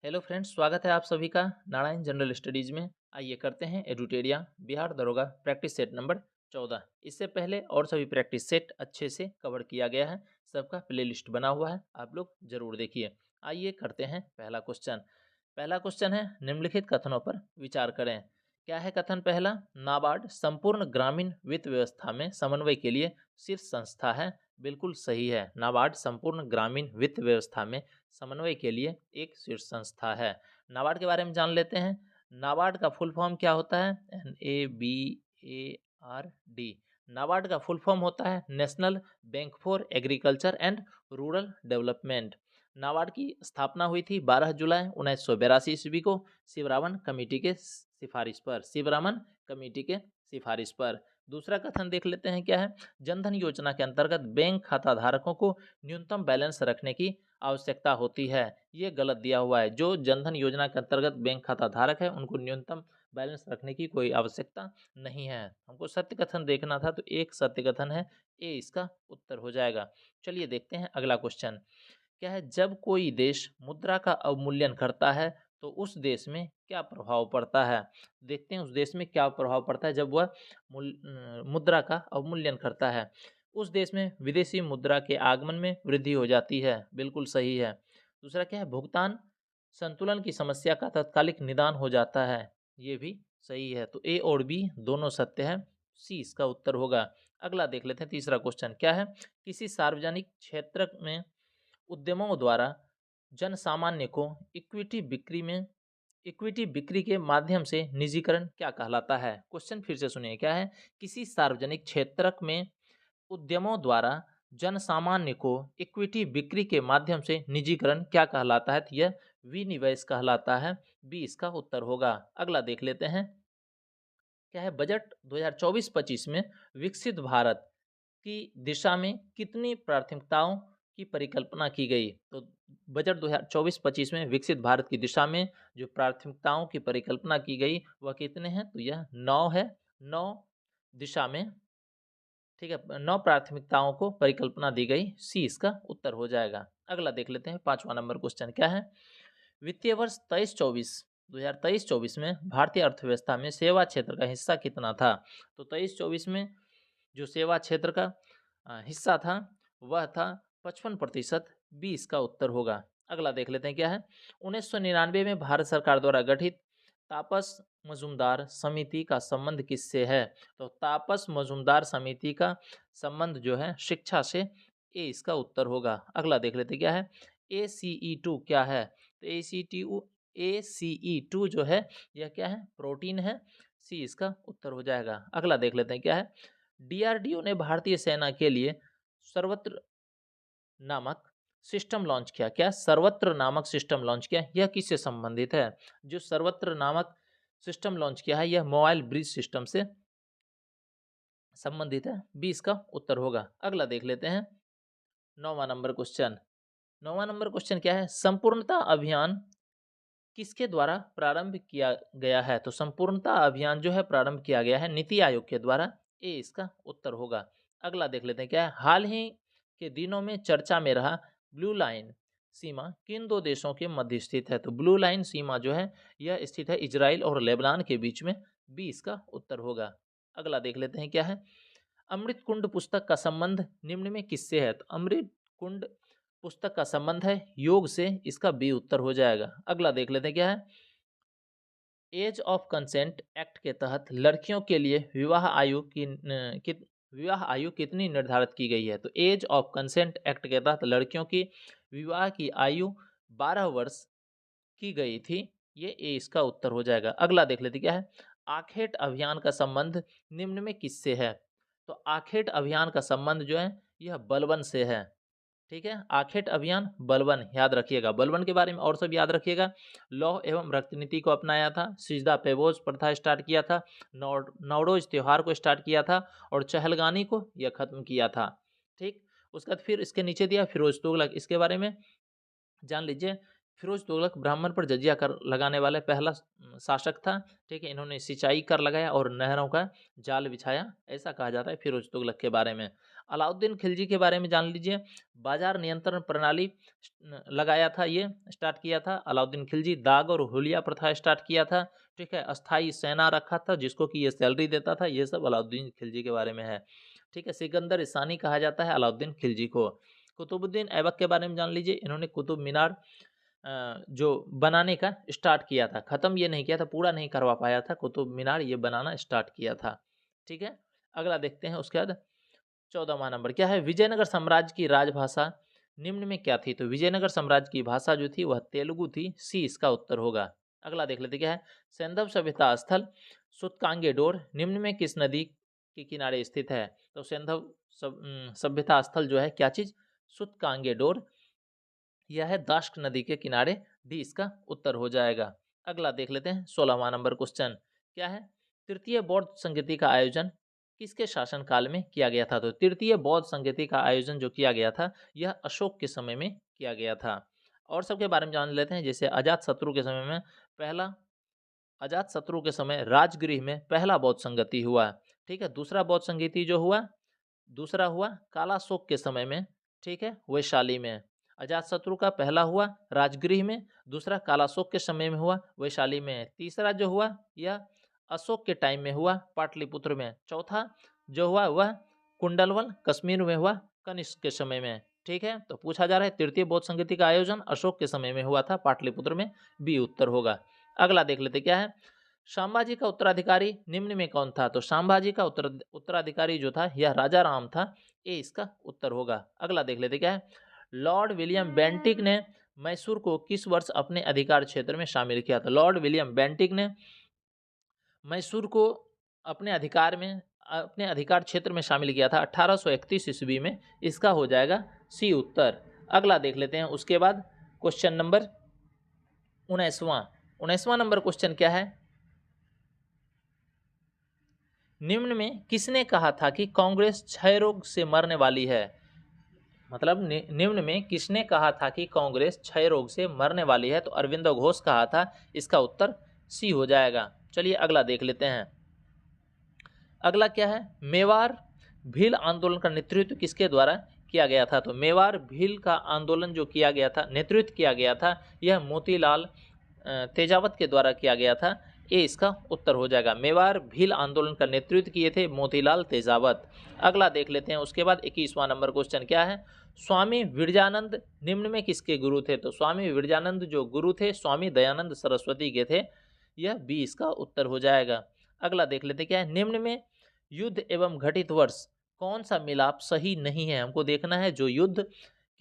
Hello friends, स्वागत है आप सभी का नारायण जनरल स्टडीज में। आइए करते हैं एडुटेरिया बिहार दरोगा प्रैक्टिस सेट नंबर 14। इससे पहले और सभी प्रैक्टिस सेट अच्छे से कवर किया गया है, सबका प्लेलिस्ट बना हुआ है, आप लोग जरूर देखिए। आइए करते हैं पहला क्वेश्चन। पहला क्वेश्चन है, निम्नलिखित कथनों पर विचार करें। क्या है कथन पहला? नाबार्ड संपूर्ण ग्रामीण वित्त व्यवस्था में समन्वय के लिए शीर्ष संस्था है। बिल्कुल सही है, नाबार्ड संपूर्ण ग्रामीण वित्त व्यवस्था में समन्वय के लिए एक शीर्ष संस्था है। नाबार्ड के बारे में जान लेते हैं। नाबार्ड का फुल फॉर्म क्या होता है? NABARD। नाबार्ड का फुल फॉर्म होता है national bank for agriculture and rural development. NABARD की स्थापना हुई थी 12 जुलाई 1982 ईस्वी को शिवरामन कमेटी के सिफारिश पर। शिवरामन कमेटी के सिफारिश पर। दूसरा कथन देख लेते हैं, क्या है? जनधन योजना के अंतर्गत बैंक खाता धारकों को न्यूनतम बैलेंस रखने की आवश्यकता होती है। ये गलत दिया हुआ है। जो जनधन योजना के अंतर्गत बैंक खाता धारक है उनको न्यूनतम बैलेंस रखने की कोई आवश्यकता नहीं है। हमको सत्य कथन देखना था तो एक सत्य कथन है, ए इसका उत्तर हो जाएगा। चलिए देखते हैं अगला क्वेश्चन। क्या है? जब कोई देश मुद्रा का अवमूल्यन करता है तो उस देश में क्या प्रभाव पड़ता है? देखते हैं उस देश में क्या प्रभाव पड़ता है जब वह मुद्रा का अवमूल्यन करता है। उस देश में विदेशी मुद्रा के आगमन में वृद्धि हो जाती है। बिल्कुल सही है। दूसरा क्या है? भुगतान संतुलन की समस्या का तात्कालिक निदान हो जाता है। ये भी सही है। तो ए और बी दोनों सत्य है, सी इसका उत्तर होगा। अगला देख लेते हैं तीसरा क्वेश्चन। क्या है? किसी सार्वजनिक क्षेत्र में उद्यमों द्वारा जन सामान्य को इक्विटी बिक्री के माध्यम से निजीकरण क्या कहलाता है? क्वेश्चन फिर से सुनिए। क्या है? किसी सार्वजनिक क्षेत्र में उद्यमों द्वारा जन सामान्य को इक्विटी बिक्री के माध्यम से निजीकरण क्या कहलाता है? तो यह विनिवेश कहलाता है। बी इसका उत्तर होगा। अगला देख लेते हैं। क्या है? बजट 2024-25 में विकसित भारत की दिशा में कितनी प्राथमिकताओं की परिकल्पना की गई? तो बजट 2024-25 में विकसित भारत की दिशा में जो प्राथमिकताओं की परिकल्पना की गई वह कितने हैं? तो यह 9 है। 9 दिशा में, ठीक है, 9 प्राथमिकताओं को परिकल्पना दी गई। सी इसका उत्तर हो जाएगा। अगला देख लेते हैं पांचवा नंबर क्वेश्चन। क्या है? वित्तीय वर्ष 2023-24 में भारतीय अर्थव्यवस्था में सेवा क्षेत्र का हिस्सा कितना था? तो 23-24 में जो सेवा क्षेत्र का हिस्सा था वह था 55%। बी इसका उत्तर होगा। अगला देख लेते हैं। क्या है? 1999 में भारत सरकार द्वारा गठित तापस मजूमदार समिति का संबंध किससे है? तो तापस मजूमदार समिति का संबंध जो है शिक्षा से। ए इसका उत्तर होगा। अगला देख लेते हैं। क्या है? ACE2 क्या है? तो ACE2 जो है यह क्या है? प्रोटीन है। सी इसका उत्तर हो जाएगा। अगला देख लेते हैं। क्या है? DRDO ने भारतीय सेना के लिए सर्वत्र नामक सिस्टम लॉन्च किया। क्या? सर्वत्र नामक सिस्टम लॉन्च किया। यह किससे संबंधित है? जो सर्वत्र नामक सिस्टम लॉन्च किया है यह मोबाइल ब्रिज सिस्टम से संबंधित है। बी इसका उत्तर होगा। अगला देख लेते हैं नौवां नंबर क्वेश्चन। नौवां नंबर क्वेश्चन क्या है? संपूर्णता अभियान किसके द्वारा प्रारंभ किया गया है? तो संपूर्णता अभियान जो है प्रारंभ किया गया है नीति आयोग के द्वारा। ए इसका उत्तर होगा। अगला देख लेते हैं। क्या है? हाल ही के दिनों में चर्चा में रहा ब्लू लाइन सीमा किन दो देशों के मध्य स्थित है? तो ब्लू लाइन सीमा जो है यह स्थित है इजराइल और लेबनान के बीच में। बी इसका उत्तर होगा। अगला देख लेते हैं। क्या है? अमृत कुंड पुस्तक का संबंध निम्न में किससे है? तो अमृत कुंड पुस्तक का संबंध है योग से। इसका बी उत्तर हो जाएगा। अगला देख लेते हैं। क्या है? एज ऑफ कंसेंट एक्ट के तहत लड़कियों के लिए विवाह आयु कितनी निर्धारित की गई है? तो एज ऑफ कंसेंट एक्ट के तहत लड़कियों की विवाह की आयु 12 वर्ष की गई थी। ये ए इसका उत्तर हो जाएगा। अगला देख लेते। क्या है? आखेट अभियान का संबंध निम्न में किससे है? तो आखेट अभियान का संबंध जो है यह बलवन से है। ठीक है, आखेट अभियान बलवन याद रखिएगा। बलवन के बारे में और सब याद रखिएगा। लौह एवं रक्त नीति को अपनाया था, सिजदा पेबोज प्रथा स्टार्ट किया था, नवरोज त्योहार को स्टार्ट किया था और चहलगानी को यह खत्म किया था। ठीक, उसके बाद फिर इसके नीचे दिया फिरोज तुगलक। इसके बारे में जान लीजिए। फिरोज तुगलक ब्राह्मण पर जजिया कर लगाने वाले पहला शासक था। ठीक है, इन्होंने सिंचाई कर लगाया और नहरों का जाल बिछाया, ऐसा कहा जाता है फिरोज तुगलक के बारे में। अलाउद्दीन खिलजी के बारे में जान लीजिए। बाजार नियंत्रण प्रणाली लगाया था, ये स्टार्ट किया था अलाउद्दीन खिलजी। दाग और हुलिया प्रथा स्टार्ट किया था, ठीक है। अस्थाई सेना रखा था जिसको कि ये सैलरी देता था, ये सब अलाउद्दीन खिलजी के बारे में है, ठीक है। सिकंदर ईसानी कहा जाता है अलाउद्दीन खिलजी को। कुतुबुद्दीन ऐबक के बारे में जान लीजिए। इन्होंने कुतुब मीनार जो बनाने का स्टार्ट किया था, ख़त्म ये नहीं किया था, पूरा नहीं करवा पाया था, कुतुब मीनार ये बनाना स्टार्ट किया था, ठीक है। अगला देखते हैं। उसके बाद 14वां नंबर क्या है, विजयनगर साम्राज्य की राजभाषा निम्न में क्या थी। तो विजयनगर साम्राज्य की भाषा जो थी वह तेलुगु थी, सी इसका उत्तर होगा। अगला देख लेते क्या है, सैंधव सभ्यता स्थल सुतकांगेडोर निम्न में किस नदी के किनारे स्थित है। तो सैंधव सभ्यता स्थल जो है क्या चीज, सुतकांगेडोर, यह है दाश्क नदी के किनारे, डी इसका उत्तर हो जाएगा। अगला देख लेते हैं 16वां नंबर क्वेश्चन क्या है, तृतीय बौद्ध संगति का आयोजन किसके शासनकाल में किया गया था। तो तृतीय बौद्ध संगति का आयोजन जो किया गया था यह अशोक के समय में किया गया था। और सबके बारे में जान लेते हैं, जैसे अजातशत्रु के समय में पहला, अजातशत्रु के समय राजगृह में पहला बौद्ध संगति हुआ, ठीक है। दूसरा बौद्ध संगति जो हुआ, दूसरा हुआ कालाशोक के समय में, ठीक है, वैशाली में। अजातशत्रु का पहला हुआ राजगृह में, दूसरा कालाशोक के समय में हुआ वैशाली में, तीसरा जो हुआ यह अशोक के टाइम में हुआ पाटलिपुत्र में, चौथा जो हुआ वह कुंडलवल कश्मीर में हुआ कनिष्क के समय में, ठीक है। तो पूछा जा रहा है तृतीय बौद्ध संगति का आयोजन अशोक के समय में हुआ था पाटलिपुत्र में, बी उत्तर होगा। अगला देख लेते क्या है, संभाजी का उत्तराधिकारी निम्न में कौन था। तो संभाजी का उत्तराधिकारी जो था यह राजा राम था, ये इसका उत्तर होगा। अगला देख लेते क्या है, लॉर्ड विलियम बेंटिक ने मैसूर को किस वर्ष अपने अधिकार क्षेत्र में शामिल किया। तो लॉर्ड विलियम बेंटिक ने मैसूर को अपने अधिकार क्षेत्र में शामिल किया था 1831 ईस्वी में, इसका हो जाएगा सी उत्तर। अगला देख लेते हैं। उसके बाद क्वेश्चन नंबर 19वां नंबर क्वेश्चन क्या है, निम्न में किसने कहा था कि कांग्रेस क्षय रोग से मरने वाली है। मतलब निम्न में किसने कहा था कि कांग्रेस क्षय रोग से मरने वाली है। तो अरविंदो घोष कहा था, इसका उत्तर सी हो जाएगा। चलिए अगला देख लेते हैं। अगला क्या है, मेवाड़ भील आंदोलन का नेतृत्व किसके द्वारा किया गया था। तो मेवाड़ भील का आंदोलन जो किया गया था, नेतृत्व किया गया था, यह मोतीलाल तेजावत के द्वारा किया गया था, ये इसका उत्तर हो जाएगा। मेवाड़ भील आंदोलन का नेतृत्व किए थे मोतीलाल तेजावत। अगला देख लेते हैं। उसके बाद 21वां नंबर क्वेश्चन क्या है, स्वामी विरजानंद निम्न में किसके गुरु थे। तो स्वामी विरजानंद जो गुरु थे स्वामी दयानंद सरस्वती के थे, यह बी इसका उत्तर हो जाएगा। अगला देख लेते क्या है, निम्न में युद्ध एवं घटित वर्ष कौन सा मिलाप सही नहीं है। हमको देखना है जो युद्ध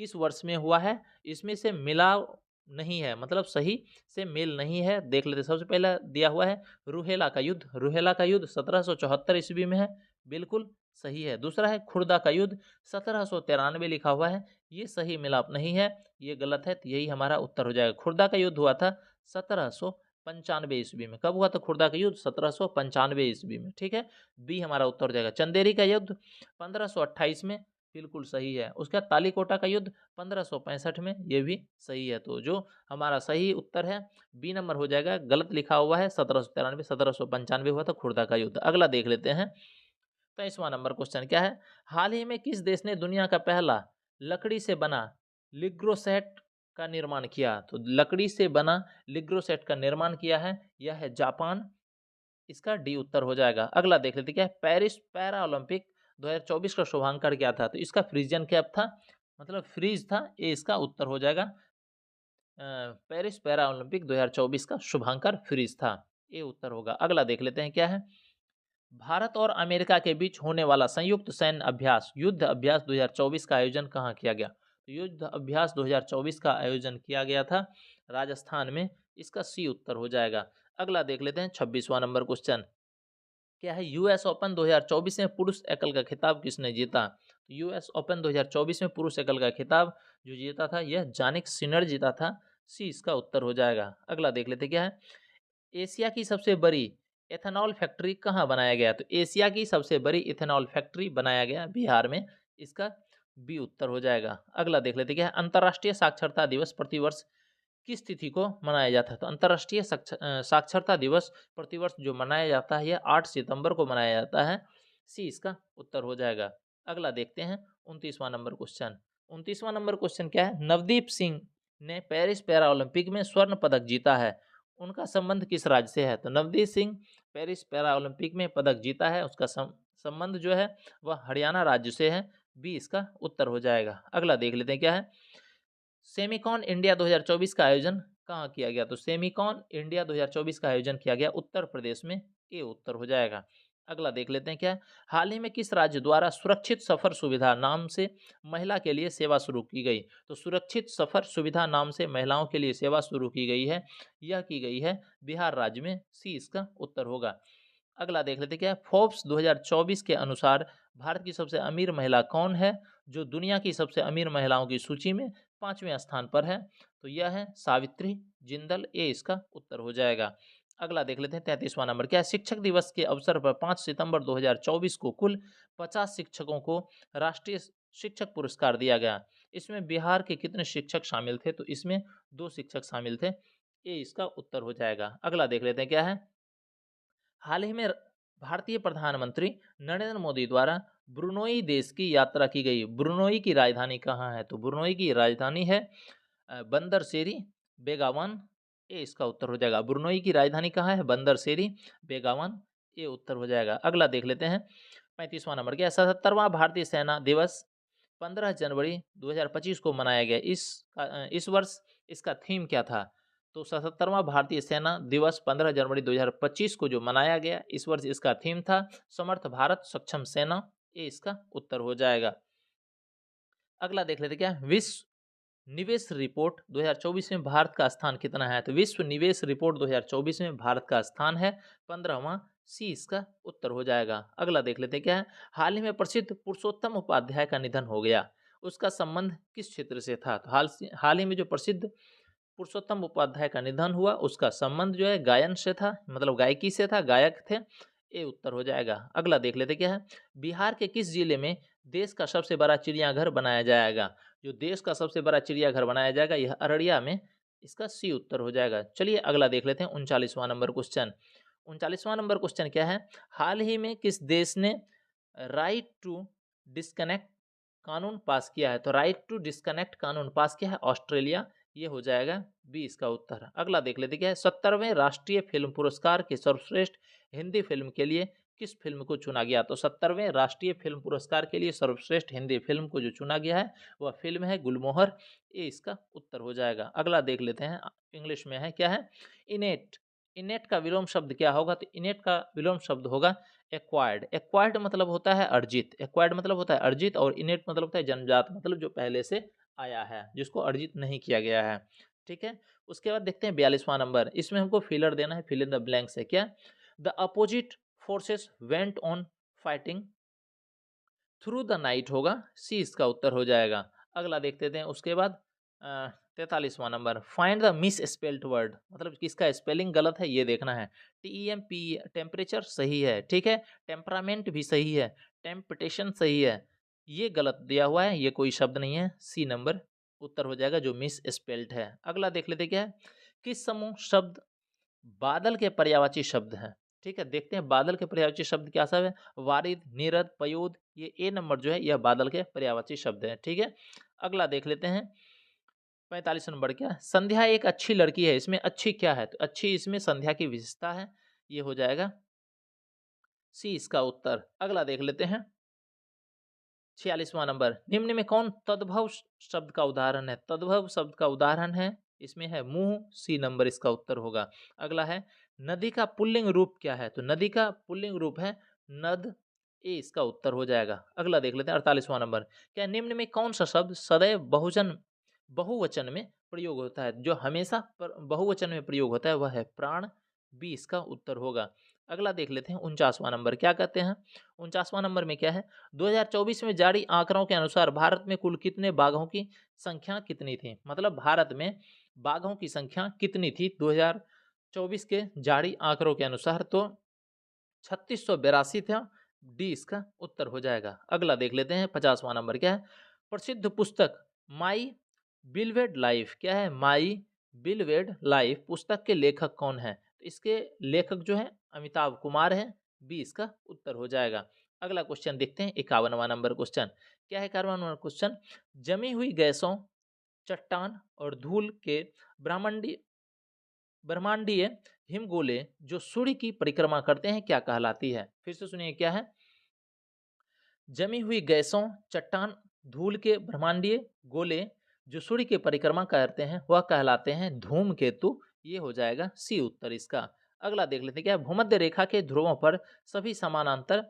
किस वर्ष में हुआ है, इसमें से मिलाव नहीं है, मतलब सही से मेल नहीं है। देख लेते, सबसे पहला दिया हुआ है रुहेला का युद्ध, रुहेला का युद्ध 1774 ईस्वी में है, बिल्कुल सही है। दूसरा है खुर्दा का युद्ध 1793 लिखा हुआ है, ये सही मिलाप नहीं है, ये गलत है, तो यही हमारा उत्तर हो जाएगा। खुर्दा का युद्ध हुआ था 1795 ईस्वी में। कब हुआ था खुर्दा का युद्ध, 1795 ईस्वी में, ठीक है, बी हमारा उत्तर हो जाएगा। चंदेरी का युद्ध 1528 में, बिल्कुल सही है। उसके बाद तालीकोटा का युद्ध 1565 में, ये भी सही है। तो जो हमारा सही उत्तर है बी नंबर हो जाएगा, गलत लिखा हुआ है 1793, 1795 हुआ था खुर्दा का युद्ध। अगला देख लेते हैं 23वां नंबर क्वेश्चन क्या है, हाल ही में किस देश ने दुनिया का पहला लकड़ी से बना लिग्रोसेट का निर्माण किया। तो लकड़ी से बना लिग्रोसेट का निर्माण किया है, यह है जापान, इसका डी उत्तर हो जाएगा। अगला देख लेते क्या है, पेरिस पैरा ओलंपिक 2024 का शुभांकर क्या था। तो इसका फ्रीजियन कैप था, मतलब फ्रीज था, ये इसका उत्तर हो जाएगा। पेरिस पैरा ओलंपिक 2024 का शुभांकर फ्रीज था, ये उत्तर होगा। अगला देख लेते हैं क्या है, भारत और अमेरिका के बीच होने वाला संयुक्त सैन्य अभ्यास युद्ध अभ्यास 2024 का आयोजन कहाँ किया गया। तो युद्ध अभ्यास 2024 का आयोजन किया गया था राजस्थान में, इसका सी उत्तर हो जाएगा। अगला देख लेते हैं 26वां नंबर क्वेश्चन क्या है, यूएस ओपन 2024 में पुरुष एकल का खिताब किसने जीता। तो यूएस ओपन 2024 में पुरुष एकल का खिताब जो जीता था यह जानिक सिनर जीता था, सी इसका उत्तर हो जाएगा। अगला देख लेते क्या है, एशिया की सबसे बड़ी एथेनॉल फैक्ट्री कहाँ बनाया गया। तो एशिया की सबसे बड़ी इथेनॉल फैक्ट्री बनाया गया बिहार में, इसका बी उत्तर हो जाएगा। अगला देख लेते क्या है, अंतर्राष्ट्रीय साक्षरता दिवस प्रतिवर्ष किस तिथि को मनाया जाता है। तो अंतर्राष्ट्रीय साक्षरता दिवस प्रतिवर्ष जो मनाया जाता है यह 8 सितंबर को मनाया जाता है, सी इसका उत्तर हो जाएगा। अगला देखते हैं 29वां नंबर क्वेश्चन। 29वां नंबर क्वेश्चन क्या है? नवदीप सिंह ने पेरिस पैरा ओलंपिक में स्वर्ण पदक जीता है, उनका संबंध किस राज्य से है? तो Navdeep Singh Paris para Olympic में पदक जीता है, उसका संबंध जो है वह हरियाणा राज्य से है। बी इसका उत्तर हो जाएगा। अगला देख लेते हैं क्या है? सेमिकॉन इंडिया 2024 का आयोजन कहाँ किया गया? तो सेमिकॉन इंडिया 2024 का आयोजन किया गया उत्तर प्रदेश में। ए उत्तर हो जाएगा। अगला देख लेते हैं क्या है? हाल ही में किस राज्य द्वारा सुरक्षित सफर सुविधा नाम से महिला के लिए सेवा शुरू की गई? तो सुरक्षित सफर सुविधा नाम से महिलाओं के लिए सेवा शुरू की गई है, यह की गई है बिहार राज्य में। सी इसका उत्तर होगा। अगला देख लेते हैं क्या है? फोर्ब्स 2024 के अनुसार भारत की सबसे अमीर महिला कौन है, जो दुनिया की सबसे अमीर महिलाओं की सूची में 5वें स्थान पर है? तो यह है सावित्री जिंदल। ए इसका उत्तर हो जाएगा। अगला देख लेते हैं 33वां नंबर क्या है? शिक्षक दिवस के अवसर पर 5 सितंबर 2024 को कुल 50 शिक्षकों को राष्ट्रीय शिक्षक पुरस्कार दिया गया। इसमें बिहार के कितने शिक्षक शामिल थे? तो इसमें 2 शिक्षक शामिल थे। ए इसका उत्तर हो जाएगा। अगला देख लेते हैं क्या है? हाल ही में भारतीय प्रधानमंत्री नरेंद्र मोदी द्वारा ब्रुनोई देश की यात्रा की गई। ब्रुनोई की राजधानी कहाँ है? तो ब्रुनोई की राजधानी है बंदर शेरी बेगावन। ए इसका उत्तर हो जाएगा। ब्रुनोई की राजधानी कहाँ है? बंदर शेरी बेगावन। ये उत्तर हो जाएगा। अगला देख लेते हैं 35वां नंबर क्या है? 77वां भारतीय सेना दिवस 15 जनवरी 2025 को मनाया गया। इस वर्ष इसका थीम क्या था? तो 77वां भारतीय सेना दिवस 15 जनवरी 2025 को जो मनाया गया, इस वर्ष इसका थीम था समर्थ भारत सक्षम सेना। ये इसका उत्तर हो जाएगा। अगला देख लेते क्या है? विश्व निवेश रिपोर्ट 2024 में भारत का स्थान कितना है? तो विश्व निवेश रिपोर्ट 2024 में भारत का स्थान है 15वां। सी इसका उत्तर हो जाएगा। अगला देख लेते हैं क्या है? हाल ही में प्रसिद्ध पुरुषोत्तम उपाध्याय का निधन हो गया, उसका संबंध किस क्षेत्र से था? तो हाल ही में जो प्रसिद्ध पुरुषोत्तम उपाध्याय का निधन हुआ, उसका संबंध जो है गायन से था, मतलब गायकी से था, गायक थे। ये उत्तर हो जाएगा। अगला देख लेते क्या है? बिहार के किस जिले में देश का सबसे बड़ा चिड़ियाघर बनाया जाएगा? जो देश का सबसे बड़ा चिड़ियाघर बनाया जाएगा यह अररिया में। इसका सी उत्तर हो जाएगा। चलिए अगला देख लेते हैं 39वां नंबर क्वेश्चन। 39वां नंबर क्वेश्चन क्या है? हाल ही में किस देश ने राइट टू डिस्कनेक्ट कानून पास किया है? तो राइट टू डिस्कनेक्ट कानून पास किया है ऑस्ट्रेलिया। ये हो जाएगा बी इसका उत्तर। अगला देख लेते क्या है? 70वें राष्ट्रीय फिल्म पुरस्कार के सर्वश्रेष्ठ हिंदी फिल्म के लिए किस फिल्म को चुना गया? तो 70वें राष्ट्रीय फिल्म पुरस्कार के लिए सर्वश्रेष्ठ हिंदी फिल्म को जो चुना गया है वह फिल्म है गुलमोहर। ये इसका उत्तर हो जाएगा। अगला देख लेते हैं, इंग्लिश में है क्या है? इनेट। इनेट का विलोम शब्द क्या होगा? तो इनेट का विलोम शब्द होगा एक्वायर्ड। एक्वायर्ड मतलब होता है अर्जित। एक्वायर्ड मतलब होता है अर्जित, और इनेट मतलब होता है जन्मजात, मतलब जो पहले से आया है, जिसको अर्जित नहीं किया गया है। ठीक है। उसके बाद देखते हैं 42वां नंबर। इसमें हमको फिलर देना है, फिल इन द ब्लैंक्स है क्या? The opposite forces went on fighting through the night होगा। सी इसका उत्तर हो जाएगा। अगला देखते हैं उसके बाद 43वां number. Find the misspelled word, मतलब किसका स्पेलिंग गलत है ये देखना है। TEMP टेम्परेचर सही है, ठीक है। टेम्परामेंट भी सही है, टेम्पटेशन सही है, ये गलत दिया हुआ है, ये कोई शब्द नहीं है। सी नंबर उत्तर हो जाएगा जो मिस स्पेल्ड है। अगला देख लेते क्या है? किस समूह शब्द बादल के पर्यायवाची शब्द हैं? ठीक है, देखते हैं बादल के पर्यायवाची शब्द क्या सब है। वारिद, नीरद, पयोद, ये ए नंबर जो है यह बादल के पर्यायवाची शब्द है। ठीक है। अगला देख लेते हैं 45 नंबर क्या है? संध्या एक अच्छी लड़की है, इसमें अच्छी क्या है? तो अच्छी इसमें संध्या की विशेषता है, ये हो जाएगा सी इसका उत्तर। अगला देख लेते हैं 46वां नंबर। निम्न में कौन तद्भव शब्द का उदाहरण है? तद्भव शब्द का उदाहरण है, इसमें है मुंह। सी नंबर इसका उत्तर होगा। अगला है नदी का पुल्लिंग रूप क्या है? तो नदी का पुल्लिंग रूप है नद। ए इसका उत्तर हो जाएगा। अगला देख लेते हैं 48वां नंबर। क्या निम्न में कौन सा शब्द सदैव बहुवचन में प्रयोग होता है? जो हमेशा बहुवचन में प्रयोग होता है वह है प्राण। बी इसका उत्तर होगा। अगला देख लेते हैं 49वां नंबर। क्या कहते हैं 49वां नंबर में? क्या है? 2024 में जारी आंकड़ों के अनुसार भारत में कुल कितने बाघों की संख्या कितनी थी? मतलब भारत में बाघों की संख्या कितनी थी 2024 के जारी आंकड़ों के अनुसार? तो 3682 था। डी इसका उत्तर हो जाएगा। अगला देख लेते हैं 50वां नंबर। क्या है? प्रसिद्ध पुस्तक माई बिलवेड लाइफ क्या है? माई बिलवेड लाइफ पुस्तक के लेखक कौन है? तो इसके लेखक जो है अमिताभ कुमार है। बी इसका उत्तर हो जाएगा। अगला क्वेश्चन देखते हैं 51वां नंबर क्वेश्चन। क्या है 51वां नंबर क्वेश्चन? जमी हुई गैसों, चट्टान और धूल के ब्रह्मांडीय ब्रह्मांडीय हिमगोले जो सूर्य की परिक्रमा करते हैं क्या कहलाती है? फिर से सुनिए क्या है? जमी हुई गैसों, चट्टान, धूल के ब्रह्मांडीय गोले जो सूर्य की परिक्रमा करते हैं वह कहलाते हैं धूमकेतु। ये हो जाएगा सी उत्तर इसका। अगला देख लेते हैं क्या है? भूमध्य रेखा के ध्रुवों पर सभी समानांतर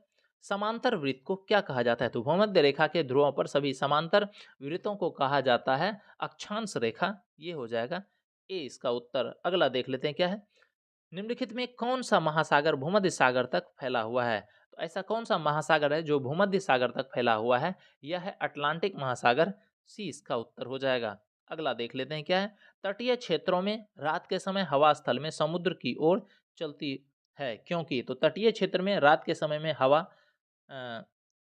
समांतर वृत्त को क्या कहा जाता है? तो भूमध्य रेखा के ध्रुवों पर सभी समांतर वृत्तों को कहा जाता है अक्षांश रेखा। ये हो जाएगा ए इसका उत्तर। अगला देख लेते हैं क्या है? निम्नलिखित में कौन सा महासागर भूमध्य सागर तक फैला हुआ है? तो ऐसा कौन सा महासागर है जो भूमध्य सागर तक फैला हुआ है? यह है अटलांटिक महासागर। सी इसका उत्तर हो जाएगा। अगला देख लेते हैं क्या है? तटीय क्षेत्रों में रात के समय हवा स्थल में समुद्र की ओर चलती है क्योंकि? तो तटीय क्षेत्र में रात के समय में हवा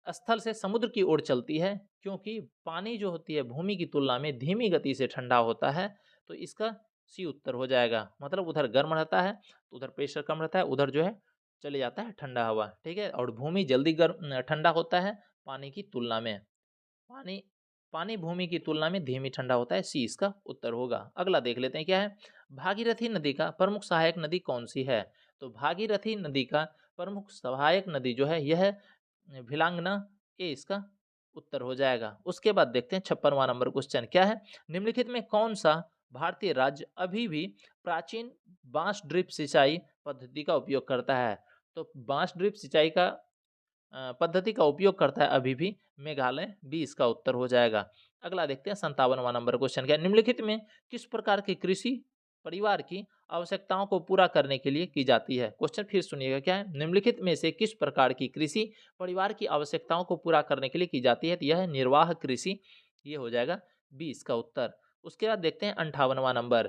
स्थल से समुद्र की ओर चलती है क्योंकि पानी जो होती है भूमि की तुलना में धीमी गति से ठंडा होता है। तो इसका सी उत्तर हो जाएगा। मतलब उधर गर्म रहता है तो उधर प्रेशर कम रहता है, उधर जो है चले जाता है ठंडा हवा। ठीक है, और भूमि जल्दी गर्म ठंडा होता है पानी की तुलना में। पानी पानी भूमि की तुलना में धीमी ठंडा होता है। सी इसका उत्तर होगा। अगला देख लेते हैं क्या है? भागीरथी नदी का प्रमुख सहायक नदी कौन सी है? तो भागीरथी नदी का प्रमुख सहायक नदी जो है यह है भिलांगना। ये इसका उत्तर हो जाएगा। उसके बाद देखते हैं 56वां नंबर क्वेश्चन। क्या है? निम्नलिखित में कौन सा भारतीय राज्य अभी भी प्राचीन बांस ड्रिप सिंचाई पद्धति का उपयोग करता है? तो बांस ड्रिप सिंचाई का पद्धति का उपयोग करता है अभी भी मेघालय। बी इसका उत्तर हो जाएगा। अगला देखते हैं 57वां नंबर क्वेश्चन। क्या निम्नलिखित में किस प्रकार की कृषि परिवार की आवश्यकताओं को पूरा करने के लिए की जाती है? क्वेश्चन फिर सुनिएगा क्या है? निम्नलिखित में से किस प्रकार की कृषि परिवार की आवश्यकताओं को पूरा करने के लिए की जाती है? तो यह है निर्वाह कृषि। ये हो जाएगा बी इसका उत्तर। उसके बाद देखते हैं 58वां नंबर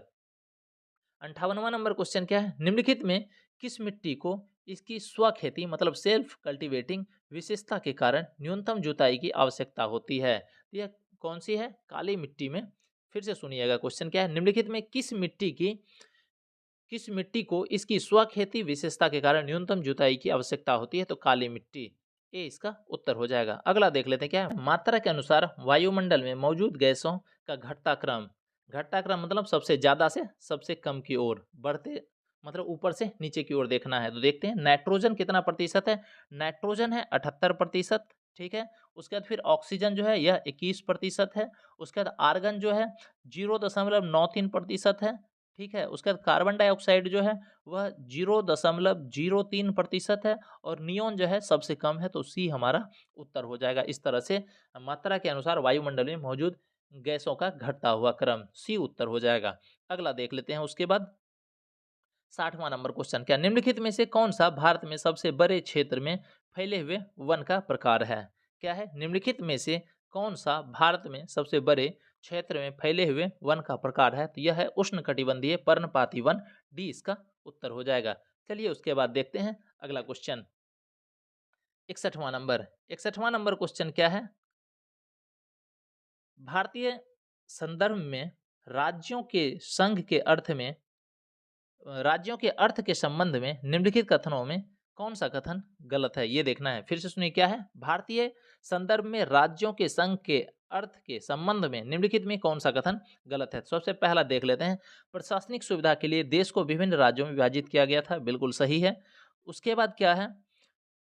क्वेश्चन। क्या है? निम्नलिखित में किस मिट्टी को इसकी स्वखेती मतलब सेल्फ कल्टीवेटिंग विशेषता के कारण न्यूनतम जुताई की आवश्यकता होती है? तो यह कौन सी है? काली मिट्टी में। फिर से सुनिएगा क्वेश्चन क्या है? निम्नलिखित में किस मिट्टी को इसकी स्वखेती विशेषता के कारण न्यूनतम जुताई की आवश्यकता होती है? तो काली मिट्टी। ये इसका उत्तर हो जाएगा। अगला देख लेते हैं क्या है? मात्रा के अनुसार वायुमंडल में मौजूद गैसों का घटता क्रम मतलब सबसे ज्यादा से सबसे कम की ओर बढ़ते, मतलब ऊपर से नीचे की ओर देखना है। तो देखते हैं नाइट्रोजन कितना प्रतिशत है? नाइट्रोजन है 78%। ठीक है, उसके बाद फिर ऑक्सीजन जो है यह 21% है। उसके बाद आर्गन जो है 0.93% है। ठीक है, उसके बाद कार्बन डाइऑक्साइड जो है वह 0.03% है और नियोन जो है सबसे कम है। तो सी हमारा उत्तर हो जाएगा। इस तरह से मात्रा के अनुसार वायुमंडल में मौजूद गैसों का घटता हुआ क्रम सी उत्तर हो जाएगा। अगला देख लेते हैं उसके बाद 60वां नंबर क्वेश्चन। क्या निम्नलिखित में से कौन सा भारत में सबसे बड़े क्षेत्र में फैले हुए वन का प्रकार है? क्या है? निम्नलिखित में से कौन सा भारत में सबसे बड़े क्षेत्र में फैले हुए वन का प्रकार है? तो यह है उष्णकटिबंधीय पर्णपाती वन। डी इसका उत्तर हो जाएगा। चलिए उसके बाद देखते हैं अगला क्वेश्चन 61वां नंबर क्वेश्चन। क्या है? भारतीय संदर्भ में राज्यों के संघ के अर्थ में राज्यों के अर्थ के संबंध में निम्नलिखित कथनों में कौन सा कथन गलत है? ये देखना है। फिर से सुनिए क्या है? भारतीय संदर्भ में राज्यों के संघ के अर्थ के संबंध में निम्नलिखित में कौन सा कथन गलत है? सबसे पहला देख लेते हैं। प्रशासनिक सुविधा के लिए देश को विभिन्न राज्यों में विभाजित किया गया था। बिल्कुल सही है। उसके बाद क्या है?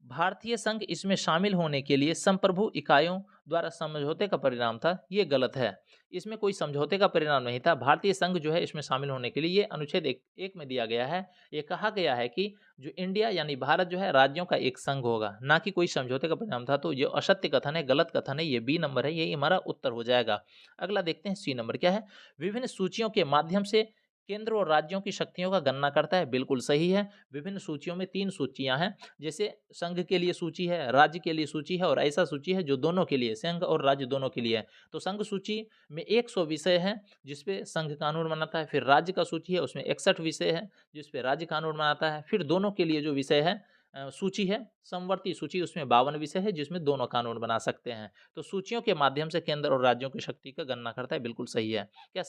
भारतीय संघ इसमें शामिल होने के लिए संप्रभु इकाइयों द्वारा समझौते का परिणाम था। ये गलत है। इसमें कोई समझौते का परिणाम नहीं था। भारतीय संघ जो है इसमें शामिल होने के लिए ये अनुच्छेद एक में दिया गया है। ये कहा गया है कि जो इंडिया यानी भारत जो है राज्यों का एक संघ होगा, ना कि कोई समझौते का परिणाम था। तो ये असत्य कथन है, गलत कथन है। ये बी नंबर है, ये हमारा उत्तर हो जाएगा। अगला देखते हैं सी नंबर। क्या है? विभिन्न सूचियों के माध्यम से केंद्र और राज्यों की शक्तियों का गणना करता है। बिल्कुल सही है। विभिन्न सूचियों में 3 सूचियां हैं। जैसे संघ के लिए सूची है, राज्य के लिए सूची है और ऐसा सूची है जो दोनों के लिए, संघ और राज्य दोनों के लिए है। तो संघ सूची में 100 विषय है जिसपे संघ कानून बनाता है। फिर राज्य का सूची है उसमें 61 विषय है जिसपे राज्य कानून बनाता है। फिर दोनों के लिए जो विषय है सूची है समवर्ती सूची, उसमें 52 विषय है जिसमें दोनों कानून बना सकते हैं। तो सूचियों के माध्यम से केंद्र और राज्यों की शक्ति का गणना करता है। बिल्कुल सही है। क्या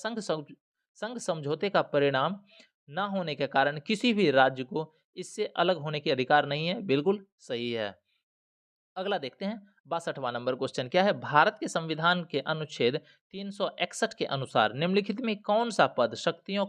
संघ समझौते का परिणाम न होने के कारण किसी भी राज्य को इससे अलग होने के अधिकार नहीं है? बिल्कुल सही है। अगला देखते हैं 62वां नंबर क्वेश्चन क्या है, भारत के संविधान के अनुच्छेद 361 के अनुसार निम्नलिखित में कौन सा पद शक्तियों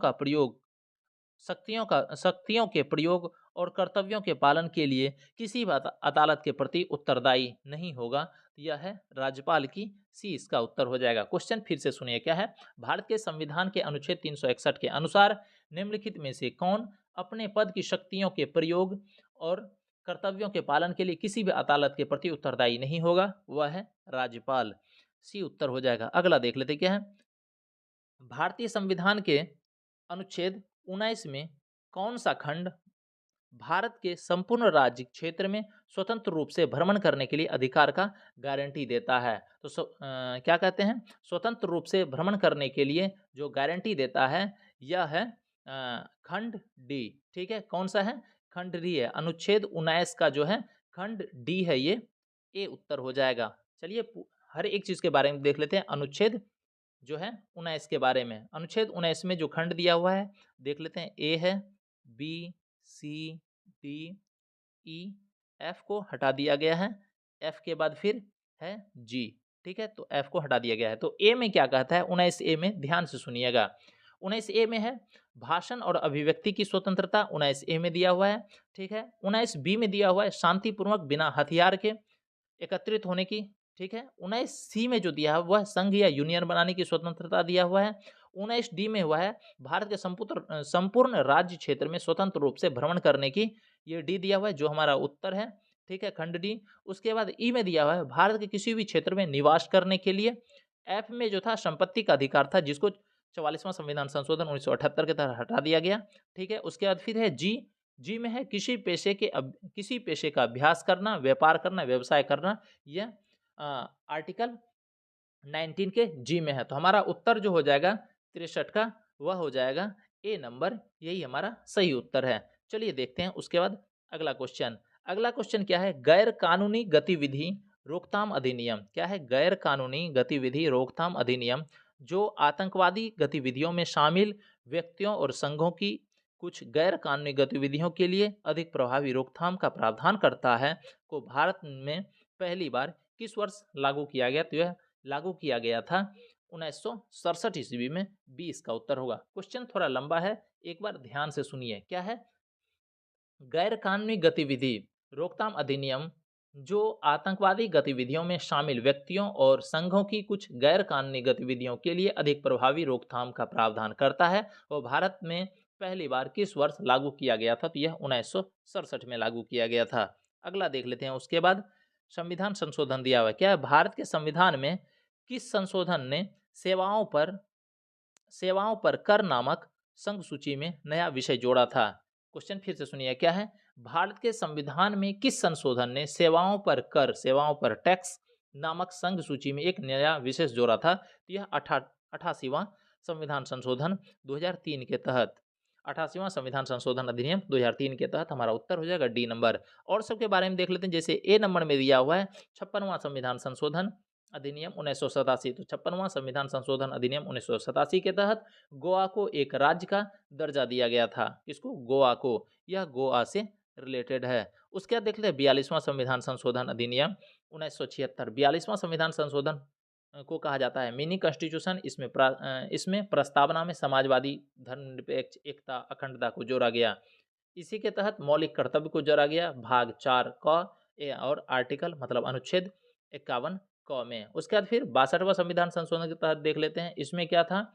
के प्रयोग और कर्तव्यों के पालन के लिए किसी भी अदालत के प्रति उत्तरदायी नहीं होगा? तो यह है राज्यपाल की सी, इसका उत्तर हो जाएगा। क्वेश्चन फिर से सुनिए क्या है, भारत के संविधान के अनुच्छेद 361 के अनुसार निम्नलिखित में से कौन अपने पद की शक्तियों के प्रयोग और कर्तव्यों के पालन के लिए किसी भी अदालत के प्रति उत्तरदायी नहीं होगा? वह है राज्यपाल। सी उत्तर हो जाएगा। अगला देख लेते क्या है, भारतीय संविधान के अनुच्छेद 19 में कौन सा खंड भारत के संपूर्ण राज्य क्षेत्र में स्वतंत्र रूप से भ्रमण करने के लिए अधिकार का गारंटी देता है? तो क्या कहते हैं, स्वतंत्र रूप से भ्रमण करने के लिए जो गारंटी देता है यह है खंड डी। ठीक है, कौन सा है? खंड डी है। अनुच्छेद 19 का जो है खंड डी है, ये ए उत्तर हो जाएगा। चलिए हर एक चीज के बारे में देख लेते हैं। अनुच्छेद जो है 19 के बारे में, अनुच्छेद 19 में जो खंड दिया हुआ है देख लेते हैं। ए है, बी, सी, डी, ई, एफ को हटा दिया गया है। एफ के बाद फिर है जी। ठीक है, तो एफ को हटा दिया गया है। तो ए में क्या कहता है? 19 ए में ध्यान से सुनिएगा। 19 ए में है भाषण और अभिव्यक्ति की स्वतंत्रता, 19 ए में दिया हुआ है। ठीक है, 19 बी में दिया हुआ है शांतिपूर्वक बिना हथियार के एकत्रित होने की। ठीक है, 19 सी में जो दिया है वह संघ या यूनियन बनाने की स्वतंत्रता दिया हुआ है। 19 डी में हुआ है भारत के संपूर्ण राज्य क्षेत्र में स्वतंत्र रूप से भ्रमण करने की, ये डी दिया हुआ है जो हमारा उत्तर है। ठीक है, खंड डी। उसके बाद ई में दिया हुआ है भारत के किसी भी क्षेत्र में निवास करने के लिए। एफ में जो था संपत्ति का अधिकार था, जिसको 44वां संविधान संशोधन 1978 के तहत हटा दिया गया। ठीक है, उसके बाद फिर है जी। जी में है किसी पेशे का अभ्यास करना, व्यापार करना, व्यवसाय करना। यह आर्टिकल 19 के जी में है। तो हमारा उत्तर जो हो जाएगा 63 का, वह हो जाएगा ए नंबर, यही हमारा सही उत्तर है। चलिए देखते हैं उसके बाद अगला क्वेश्चन। अगला क्वेश्चन क्या है, गैर कानूनी गतिविधि रोकथाम अधिनियम। क्या है? गैर कानूनी गतिविधि रोकथाम अधिनियम जो आतंकवादी गतिविधियों में शामिल व्यक्तियों और संघों की कुछ गैर कानूनी गतिविधियों के लिए अधिक प्रभावी रोकथाम का प्रावधान करता है, को भारत में पहली बार किस वर्ष लागू किया गया? तो यह लागू किया गया था 1967 ईस्वी में। 20 का उत्तर होगा। क्वेश्चन थोड़ा लंबा है, एक बार ध्यान से सुनिए। क्या है? गैर कानूनी गतिविधि रोकथाम अधिनियम जो आतंकवादी गतिविधियों में शामिल व्यक्तियों और संघों की कुछ गैर कानूनी गतिविधियों के लिए अधिक प्रभावी रोकथाम का प्रावधान करता है, वो भारत में पहली बार किस वर्ष लागू किया गया था? तो यह 1967 में लागू किया गया था। अगला देख लेते हैं। उसके बाद संविधान संशोधन दिया हुआ है। क्या है? भारत के संविधान में किस संशोधन ने सेवाओं पर कर नामक संघ सूची में नया विषय जोड़ा था? क्वेश्चन फिर से सुनिए। क्या है? भारत के संविधान में किस संशोधन ने सेवाओं पर टैक्स नामक संघ सूची में एक नया विशेष जोड़ा था? तो यह 88वां संविधान संशोधन 2003 के तहत, 88वां संविधान संशोधन अधिनियम 2003 के तहत हमारा उत्तर हो जाएगा डी नंबर। और सबके बारे में देख लेते हैं। जैसे ए नंबर में दिया हुआ है 56वां संविधान संशोधन अधिनियम 1987। तो 56वां संविधान संशोधन अधिनियम 1987 के तहत गोवा को एक राज्य का दर्जा दिया गया था। किसको? गोवा को। यह गोवा से रिलेटेड है। उसके बाद देख लेते हैं 42वां संविधान संशोधन अधिनियम 1976। 42वां संविधान संशोधन को कहा जाता है मिनी कॉन्स्टिट्यूशन। इसमें प्रस्तावना में समाजवादी, धर्मनिरपेक्ष, एकता, अखंडता को जोड़ा गया। इसी के तहत मौलिक कर्तव्य को जोड़ा गया भाग 4 क और आर्टिकल मतलब अनुच्छेद 51 क में। उसके बाद फिर 62वां संविधान संशोधन के तहत देख लेते हैं। इसमें क्या था?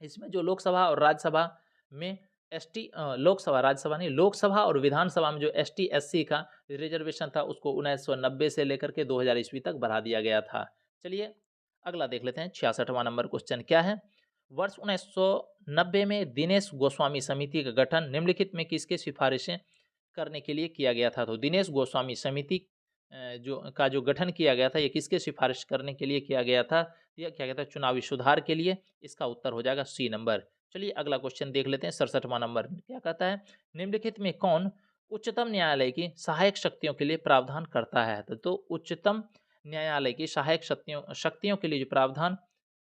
इसमें जो लोकसभा और राज्यसभा में लोकसभा और विधानसभा में जो एसटी एससी का रिजर्वेशन था उसको 1990 से लेकर के 2000 ईस्वी तक बढ़ा दिया गया था। चलिए अगला देख लेते हैं। 66वां नंबर क्वेश्चन क्या है? वर्ष 1990 में दिनेश गोस्वामी समिति का गठन निम्नलिखित में किसके सिफारिशें करने के लिए किया गया था? तो दिनेश गोस्वामी समिति जो गठन किया गया था, ये किसके सिफारिश करने के लिए किया गया था? यह क्या कहता है? चुनावी सुधार के लिए। इसका उत्तर हो जाएगा सी नंबर। चलिए अगला क्वेश्चन देख लेते हैं। 67वां नंबर क्या कहता है? निम्नलिखित में कौन उच्चतम न्यायालय की सहायक शक्तियों के लिए प्रावधान करता है? तो उच्चतम न्यायालय की सहायक शक्तियों के लिए जो प्रावधान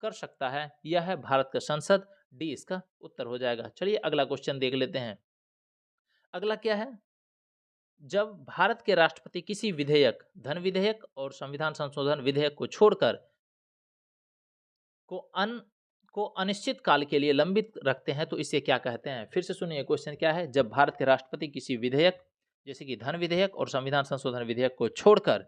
कर सकता है यह है भारत का संसद। डी इसका उत्तर हो जाएगा। चलिए अगला क्वेश्चन देख लेते हैं। अगला क्या है? जब भारत के राष्ट्रपति किसी विधेयक, धन विधेयक और संविधान संशोधन विधेयक को छोड़कर को अन को अनिश्चित काल के लिए लंबित रखते हैं तो इसे क्या कहते हैं? फिर से सुनिए क्वेश्चन क्या है? जब भारत के राष्ट्रपति किसी विधेयक जैसे कि धन विधेयक और संविधान संशोधन विधेयक को छोड़कर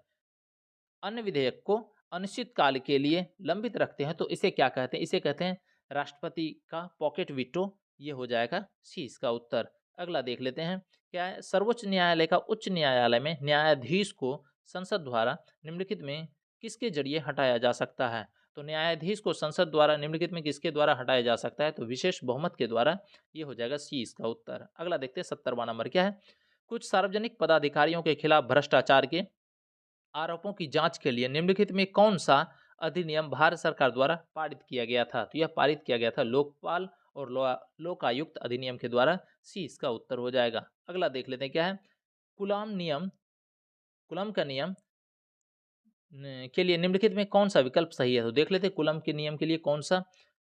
अन्य विधेयक को अनिश्चित काल के लिए लंबित रखते हैं तो इसे क्या कहते हैं? इसे कहते हैं राष्ट्रपति का पॉकेट वीटो। ये हो जाएगा सी इसका उत्तर। अगला देख लेते हैं क्या है? सर्वोच्च न्यायालय का उच्च न्यायालय में न्यायाधीश को संसद द्वारा निम्नलिखित में किसके जरिए हटाया जा सकता है? तो न्यायाधीश को संसद द्वारा निम्नलिखित में किसके द्वारा हटाया जा सकता है? तो विशेष बहुमत के द्वारा। ये हो जाएगा सी इसका उत्तर। अगला देखते हैं 70वां नंबर क्या है? कुछ सार्वजनिक पदाधिकारियों के खिलाफ भ्रष्टाचार के आरोपों की जांच के लिए निम्नलिखित में कौन सा अधिनियम भारत सरकार द्वारा पारित किया गया था? तो यह पारित किया गया था लोकपाल और लोकायुक्त अधिनियम के द्वारा। सी इसका उत्तर हो जाएगा। अगला देख लेते हैं क्या है? कुलाम नियम कुलम का नियम के लिए निम्नलिखित में कौन सा विकल्प सही है? तो देख लेते हैं कुलम के नियम के लिए कौन सा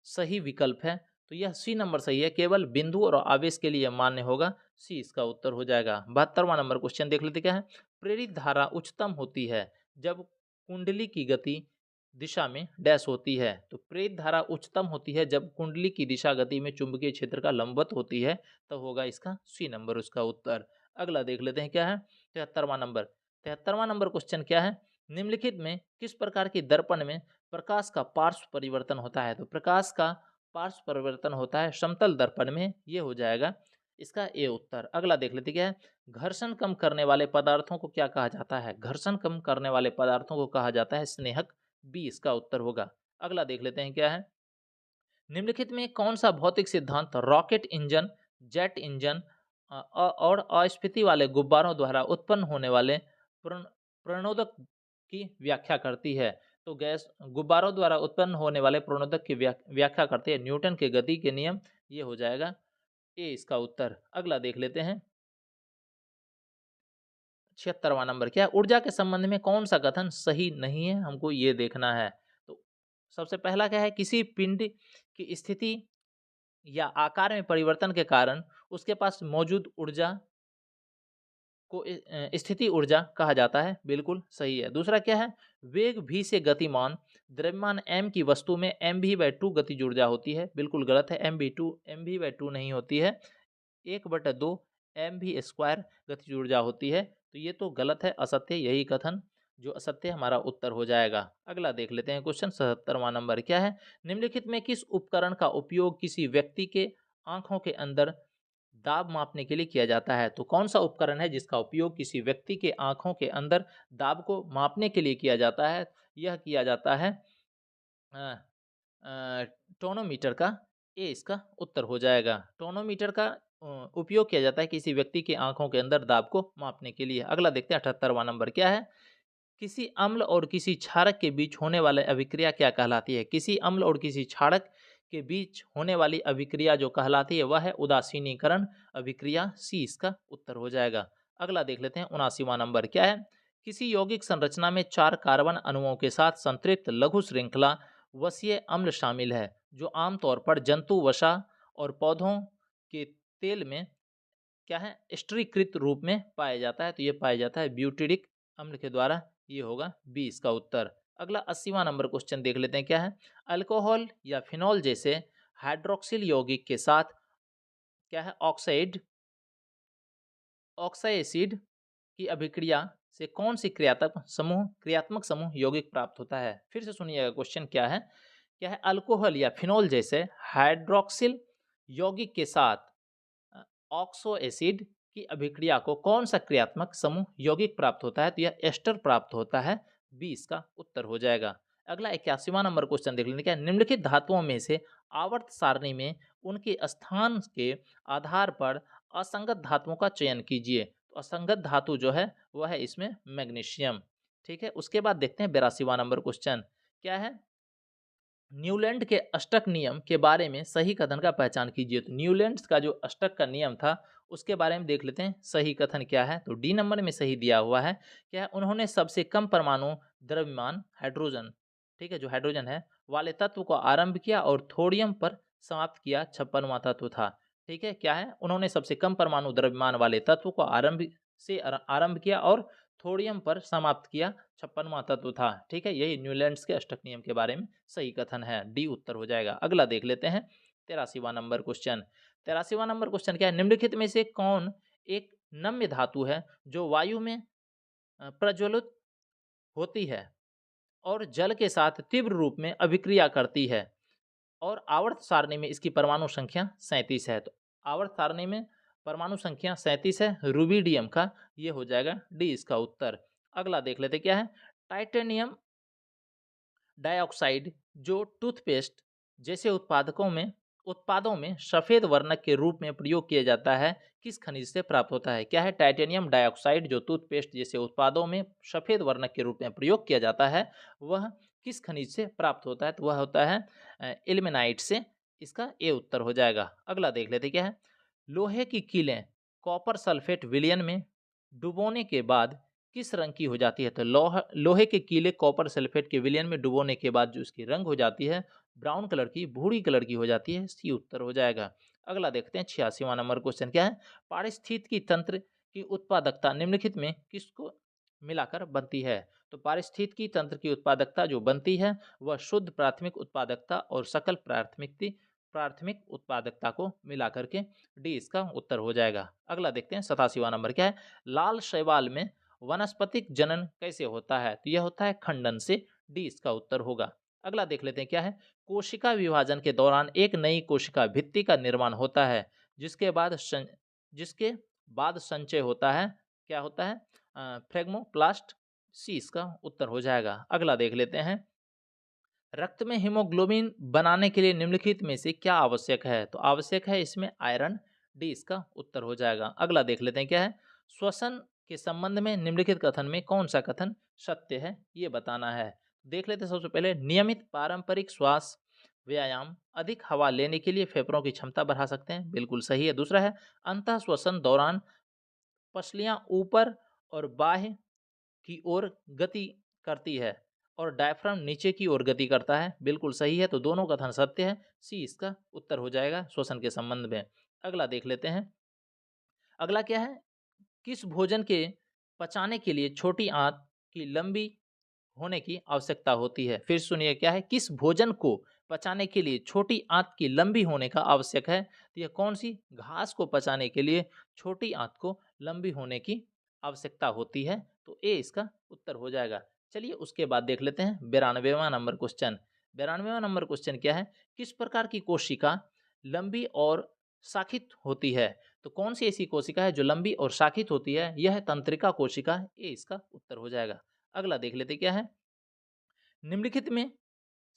सही विकल्प है। तो यह सी नंबर सही है। केवल बिंदु और आवेश के लिए मान्य होगा। सी इसका उत्तर हो जाएगा। 72वां नंबर क्वेश्चन देख लेते क्या है? प्रेरित धारा उच्चतम होती है जब कुंडली की गति दिशा में डैश होती है। तो प्रेरित धारा उच्चतम होती है जब कुंडली की दिशा गति में चुंबकीय क्षेत्र का लंबवत होती है। तो होगा इसका सी नंबर उसका उत्तर। अगला देख लेते हैं क्या है? 73वां नंबर क्वेश्चन क्या है? निम्नलिखित में किस प्रकार की दर्पण में प्रकाश का पार्श्व परिवर्तन होता है? तो प्रकाश का पार्श्व परिवर्तन होता है समतल दर्पण में। ये हो जाएगा इसका ए उत्तर। अगला देख लेते क्या है? घर्षण कम करने वाले पदार्थों को क्या कहा जाता है? घर्षण कम करने वाले पदार्थों को कहा जाता है स्नेहक। बी इसका उत्तर होगा। अगला देख लेते हैं क्या है? निम्नलिखित में कौन सा भौतिक सिद्धांत रॉकेट इंजन, जेट इंजन और अस्फीति वाले गुब्बारों द्वारा उत्पन्न होने वाले प्रणोदक की व्याख्या करती है? तो गैस गुब्बारों द्वारा उत्पन्न होने वाले प्रणोदक की व्याख्या करते हैं न्यूटन के गति के नियम। ये हो जाएगा ए इसका उत्तर। अगला देख लेते हैं 76वां नंबर क्या है? ऊर्जा के संबंध में कौन सा कथन सही नहीं है? हमको ये देखना है। तो सबसे पहला क्या है? किसी पिंड की स्थिति या आकार में परिवर्तन के कारण उसके पास मौजूद ऊर्जा को स्थिति ऊर्जा कहा जाता है। बिल्कुल सही है। दूसरा क्या है? वेग v से गतिमान द्रव्यमान m की वस्तु में mv/2 गतिज ऊर्जा होती है। बिल्कुल गलत है। mv/2 नहीं होती है। 1/2 mv² गतिज ऊर्जा होती है। तो ये तो गलत है, असत्य। यही कथन जो असत्य हमारा उत्तर हो जाएगा। अगला देख लेते हैं क्वेश्चन 77वां नंबर क्या है? निम्नलिखित में किस उपकरण का उपयोग किसी व्यक्ति के आंखों के अंदर दाब मापने के लिए किया जाता है? तो कौन सा उपकरण है जिसका उपयोग किसी व्यक्ति के आंखों के अंदर दाब को मापने के लिए किया जाता है? यह किया जाता है अ, टोनोमीटर का। ए इसका उत्तर हो जाएगा। टोनोमीटर का उपयोग किया जाता है किसी व्यक्ति की आंखों के अंदर दाब को मापने के लिए। अगला देखते हैं 78वां नंबर क्या है? किसी अम्ल और किसी क्षारक के बीच होने वाली अभिक्रिया क्या कहलाती है? किसी अम्ल और किसी क्षारक के बीच होने वाली अभिक्रिया जो कहलाती है वह है उदासीनीकरण अभिक्रिया। सी इसका उत्तर हो जाएगा। अगला देख लेते हैं 79वां नंबर क्या है? किसी यौगिक संरचना में 4 कार्बन अणुओं के साथ संतृप्त लघु श्रृंखला वसीय अम्ल शामिल है जो आमतौर पर जंतु वसा और पौधों के तेल में क्या है स्टीरीकृत रूप में पाया जाता है। तो ये पाया जाता है ब्यूटेरिक अम्ल के द्वारा। ये होगा बी इसका उत्तर। अगला 80वां नंबर क्वेश्चन देख लेते हैं क्या है? अल्कोहल या फिनॉल जैसे हाइड्रोक्सिल यौगिक के साथ क्या है ऑक्साएसिड की अभिक्रिया से कौन सी क्रियात्मक समूह यौगिक प्राप्त होता है? फिर से सुनिएगा क्वेश्चन क्या है? क्या है? अल्कोहल या फिनॉल जैसे हाइड्रोक्सिल यौगिक के साथ ऑक्सो एसिड की अभिक्रिया को कौन सा क्रियात्मक समूह यौगिक प्राप्त होता है? तो यह एस्टर प्राप्त होता है। बी इसका उत्तर हो जाएगा। अगला 81वां नंबर क्वेश्चन देख लेते हैं क्या? निम्नलिखित धातुओं में से आवर्त सारणी में उनके स्थान के आधार पर असंगत धातुओं का चयन कीजिए। तो असंगत धातु जो है वह है इसमें मैग्नीशियम। ठीक है। उसके बाद देखते हैं 82वां नंबर क्वेश्चन क्या है? न्यूलैंड के अष्टक नियम के बारे में सही कथन का पहचान कीजिए। तो न्यूलैंड का जो अष्टक का नियम था उसके बारे में देख लेते हैं सही कथन क्या है। तो डी नंबर में सही दिया हुआ है क्या है? उन्होंने सबसे कम परमाणु द्रव्यमान हाइड्रोजन, ठीक है, जो हाइड्रोजन है वाले तत्व को आरंभ किया और थोडियम पर समाप्त किया। 56वां तत्व था। ठीक है। क्या है? उन्होंने सबसे कम परमाणु द्रव्यमान वाले तत्व को आरंभ से आरंभ किया और थोडियम पर समाप्त किया। 56वां तत्व था। ठीक है, यही न्यूलैंड्स के अष्टक नियम के बारे में सही कथन है। डी उत्तर हो जाएगा। अगला देख लेते हैं 83वां नंबर क्वेश्चन। 83वां नंबर क्वेश्चन क्या है? निम्नलिखित में से कौन एक नम्य धातु है जो वायु में प्रज्वलित होती है और जल के साथ तीव्र रूप में अभिक्रिया करती है और आवर्त सारणी में इसकी परमाणु संख्या 37 है। तो आवर्त सारणी में परमाणु संख्या 37 है रूबिडियम का, ये हो जाएगा डी इसका उत्तर। अगला देख लेते क्या है? टाइटेनियम डाइऑक्साइड जो टूथपेस्ट जैसे उत्पादों में सफेद वर्णक के रूप में प्रयोग किया जाता है, किस खनिज से प्राप्त होता है? क्या है? टाइटेनियम डाइऑक्साइड जो टूथपेस्ट जैसे उत्पादों में सफेद वर्णक के रूप में प्रयोग किया जाता है, वह किस खनिज से प्राप्त होता है? तो वह होता है इल्मेनाइट से। इसका ए उत्तर हो जाएगा। अगला देख लेते क्या है? लोहे की कीलें कॉपर सल्फेट विलयन में डुबोने के बाद किस रंग की हो जाती है? तो लोहे के कीले कॉपर सल्फेट के विलयन में डुबोने के बाद जो इसकी रंग हो जाती है ब्राउन कलर की, भूरी कलर की हो जाती है। सी उत्तर हो जाएगा। अगला देखते हैं 86वां नंबर क्वेश्चन क्या है? पारिस्थितिकी तंत्र की उत्पादकता निम्नलिखित में किसको मिलाकर बनती है? तो पारिस्थितिकी तंत्र की उत्पादकता जो बनती है वह शुद्ध प्राथमिक उत्पादकता और सकल प्राथमिक उत्पादकता को मिला करके डी इसका उत्तर हो जाएगा। अगला देखते हैं 87वां नंबर क्या है? लाल शैवाल में वनस्पतिक जनन कैसे होता है? तो यह होता है खंडन से। डी इसका उत्तर होगा। अगला देख लेते हैं क्या है? कोशिका विभाजन के दौरान एक नई कोशिका भित्ति का निर्माण होता है जिसके बाद संचय होता है। क्या होता है? फ्रेगमोप्लास्ट। सी इसका उत्तर हो जाएगा। अगला देख लेते हैं रक्त में हीमोग्लोबिन बनाने के लिए निम्नलिखित में से क्या आवश्यक है? तो आवश्यक है इसमें आयरन। डी इसका उत्तर हो जाएगा। अगला देख लेते हैं क्या है? श्वसन के संबंध में निम्नलिखित कथन में कौन सा कथन सत्य है, ये बताना है। देख लेते हैं सबसे पहले नियमित पारंपरिक श्वास व्यायाम अधिक हवा लेने के लिए फेफड़ों की क्षमता बढ़ा सकते हैं, बिल्कुल सही है। दूसरा है अंतः श्वसन दौरान पसलियां ऊपर और बाह्य की ओर गति करती है और डायफ्राम नीचे की ओर गति करता है, बिल्कुल सही है। तो दोनों कथन सत्य है। सी इसका उत्तर हो जाएगा श्वसन के संबंध में। अगला देख लेते हैं। अगला क्या है? किस भोजन के पचाने के लिए छोटी आंत की लंबी होने की आवश्यकता होती है? फिर सुनिए क्या है? किस भोजन को पचाने के लिए छोटी आंत की लंबी होने का आवश्यक है? तो यह कौन सी घास को पचाने के लिए छोटी आंत को लंबी होने की आवश्यकता होती है? तो ए इसका उत्तर हो जाएगा। चलिए उसके बाद देख लेते हैं 92वां नंबर क्वेश्चन। 92वां नंबर क्वेश्चन क्या है? किस प्रकार की कोशिका लंबी और शाखित होती है? तो कौन सी ऐसी कोशिका है जो लंबी और शाखित होती है? यह है तंत्रिका कोशिका। ए इसका उत्तर हो जाएगा। अगला देख लेते क्या है? निम्नलिखित में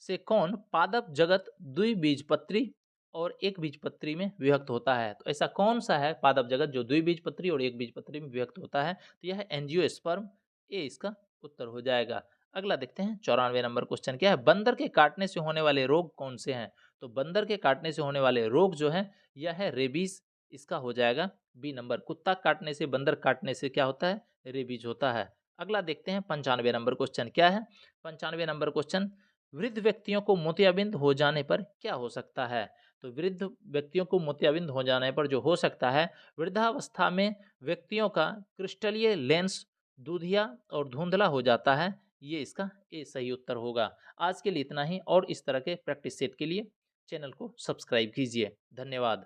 से कौन पादप जगत द्विबीजपत्री और एक बीजपत्री में विभक्त होता है? तो ऐसा कौन सा है पादप जगत जो द्विबीजपत्री और एक बीजपत्री में विभक्त होता है? तो यह है एंजियोस्पर्म। ए इसका उत्तर हो जाएगा। अगला देखते हैं 94 नंबर क्वेश्चन क्या है? बंदर के काटने से होने वाले रोग कौन से हैं? तो बंदर के काटने से होने वाले रोग जो है यह है रेबीज। इसका हो जाएगा बी नंबर। कुत्ता काटने से, बंदर काटने से क्या होता है? रेबीज होता है। अगला देखते हैं 95 नंबर क्वेश्चन क्या है? 95 नंबर क्वेश्चन वृद्ध व्यक्तियों को मोतियाबिंद हो जाने पर क्या हो सकता है? तो वृद्ध व्यक्तियों को मोतियाबिंद हो जाने पर जो हो सकता है, वृद्धावस्था में व्यक्तियों का क्रिस्टलीय लेंस दूधिया और धुंधला हो जाता है। ये इसका ए सही उत्तर होगा। आज के लिए इतना ही और इस तरह के प्रैक्टिस सेट के लिए चैनल को सब्सक्राइब कीजिए। धन्यवाद।